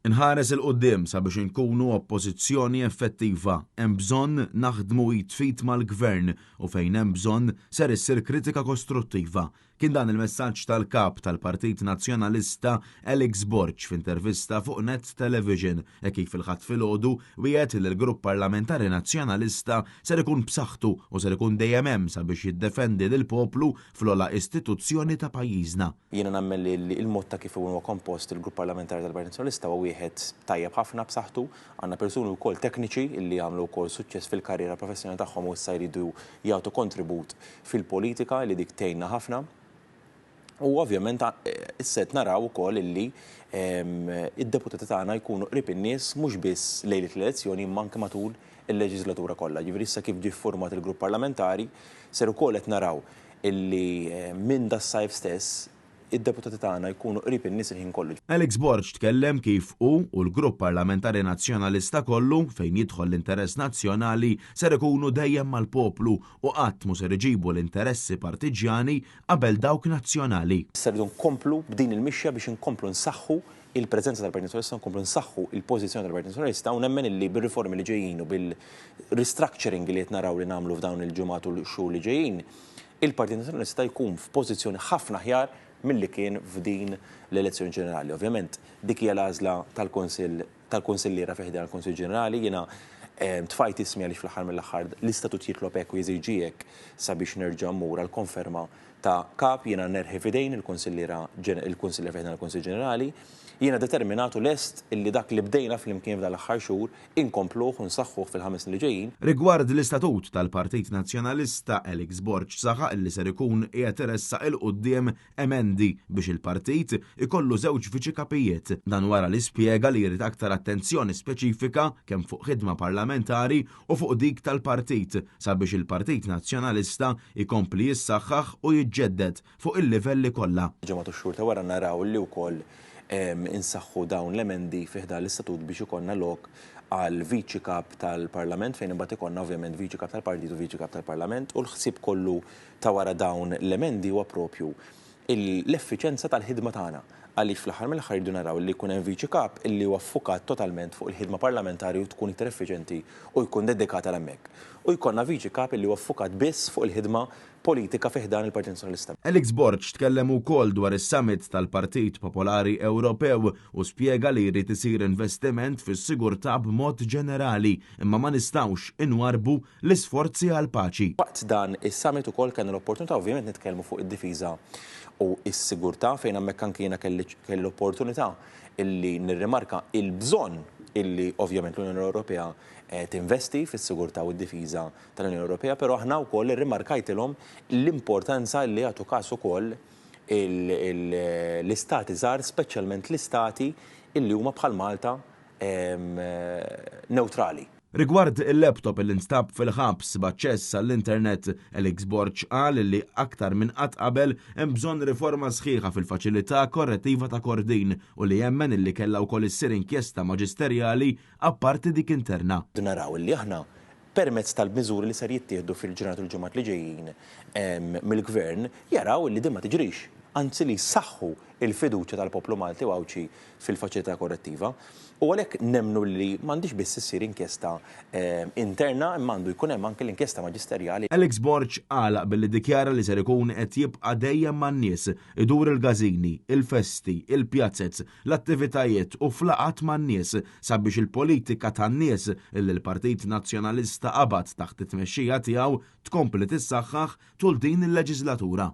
Inħares il-qoddim sabiex inkunu oppożizzjoni effettiva, hemm bżonn naħdmu jitfit mal-gvern u fejn hemm bżonn ser issir kritika kostruttiva. Kien dan il-messaġġ tal-kap tal-Partit Nazzjonalista Alex Borch f'intervista fuq Net Television kif il-ħadd filgħodu wieħed li l-Grupp Parlamentari Nazzjonalista ser ikun b'saħħtu u ser ikun dejjem hemm sabiex jiddefendi lill-poplu fl-ogħla istituzzjoni ta' pajjiżna. Jiena nemmen li l-mod ta' kif huwa kompost il-Grupp Parlamentari tal-Partit Nazzjonalista huwa wieħed tajjeb ħafna b'saħħtu, għandna persuni wkoll tekniċi li għamlu wkoll suċċess fil-karriera professjonali tagħhom u issa jridu jagħtu kontribut fil-politika li dik tgħinna ħafna. U ovvjament isset naraw ukoll illi id-deputati tagħna jkunu qrib in-nies mhux biss lejlet l-elezzjoni imma anke matul il-leġislatura kollha. Ġifieri issa kif ġie ffurmat il-grupp parlamentari ser ukoll qed naraw illi minn das-sajf stess id-deputati tagħna jkunu qrib in-nies il-ħin kollu. Alex Borch tkellem kif u l-Grupp Parlamentari Nazzjonalista kollu fejn jidħol l-interess nazzjonali ser ikunu dejjem mal-poplu u qatt mhu ser iġibu l-interessi partiġjani qabel dawk nazzjonali. Ser nkomplu b'din il-mixja biex inkomplu nsaħħu il-preżenza tal-Partit Nazzjonalista, nkomplu nsaħħu il-pożizzjoni tal-Partit Nazzjonalista u nemmen illi bir-riformi li ġejjin u bil-restructuring li qed naraw li nagħmlu f'dawn il-ġimgħat u l-xhur li ġejjin, il-Partit Nazzjonalista jkun f'pożizzjoni ħafna aħjar milli kien f'din l-elezzjoni ġenerali. Ovvjament, dik hija l-għażla tal-Kunsilliera fih dan il-Kunsill Ġenerali, jiena tfajt ismi għaliex fl-aħħar mill-aħħar l-istatut jitlob hekk u jeżiġi hekk sabiex nerġa' mmur għall-konferma ta' kap, jiena nerħi f'idejn il-Kunsilliera fih dan il-Kunsill Ġenerali. Jiena determinatu lest illi dak li bdejna fl-imkien f'dan l-aħħar xhur inkompluh u nsaħħuh fil-5 snin li ġejjin. Rigward l-istatut tal-Partit Nazzjonalista, Alex Borch saħaq illi ser ikun qiegħed iressaq il quddiem emendi biex il-partit ikollu żewġ viċi-kapijiet. Dan wara li spjega li jrid aktar attenzjoni speċifika kemm fuq ħidma parlamentari u fuq dik tal-partit sabiex il-Partit Nazzjonalista ikompli jissaħħaħ u jiġġedded fuq il-livelli kollha. Ġimgħat u xhur ta' wara naraw li wkoll insaħħu dawn l-emendi fih dan l-istatut biex ikollna lok għal viċi kap tal-Parlament fejn imbagħad ikollna ovvjament viċi kap tal-Partit u viċi kap tal-Parlament u l-ħsieb kollu ta' wara dawn l-emendi huwa proprju l-effiċenza tal-ħidma tagħna. Għaliex fl-aħħar mill-aħħar jridu naraw li jkun hemm viċi kap illi huwa ffukat totalment fuq il-ħidma parlamentari u tkun iktar effiċenti u jkun dedikat għal hemmhekk. U jkollna viċi kap illi huwa ffukat biss fuq il-ħidma politika fih dan il-Partit Nazzjonalista. Alex Borch tkellem ukoll dwar is-summit tal-Partit Popolari Ewropew u spjega li jrid isir investiment fis-sigurtà b'mod ġenerali imma ma nistgħux inwarbu l-isforzi għal paċi. Waqt dan is-summit ukoll kellna l-opportunità ovvjament nitkellmu fuq id-difiża u s-sigurtà fejn hemmhekk anke jiena kelli l-opportunità illi nirrimarka il-bżonn illi ovvjament l-Unjoni Ewropea tinvesti fis-sigurtà u d-difiża tal-Unjoni Ewropea, però aħna wkoll irrimarkajtilhom l-importanza li jagħtu każ ukoll l-istati żgħar, speċjalment l-istati illi huma bħal Malta neutrali. Rigward il-laptop li nstab fil-ħabs b'aċċess għall-internet, Alex Borch qal li aktar minn qatt qabel hemm bżonn riforma sħiħa fil-faċilità korrettiva ta' Kordin u li jemmen illi kellha wkoll issir inkjesta maġisterjali apparti dik interna. Naraw li aħna permezz tal-miżuri li ser jittieħdu fil-ġurnat u l-ġimgħat li ġejjin mill-Gvern jaraw li din ma tiġrix, anzi li saħħu il-fiduċja tal-poplu Malti u Awċi fil-faċilità korrettiva. U għalhekk nemmnu li m'għandix biss issir inkjesta interna imma għandu jkun hemm anke l-inkjesta maġisterjali. Alex Borch għalaq billi dikjara li ser ikun qed jibqa' dejjem man-nies idur il-gażini, il-festi, il-pjazzezz, l-attivitajiet u flaqat man-nies sabiex il-politika tan-nies illi l-Partit Nazzjonalista qabad taħt it-tmexxija tiegħu tkompli tissaħħaħ tul din il-leġislatura.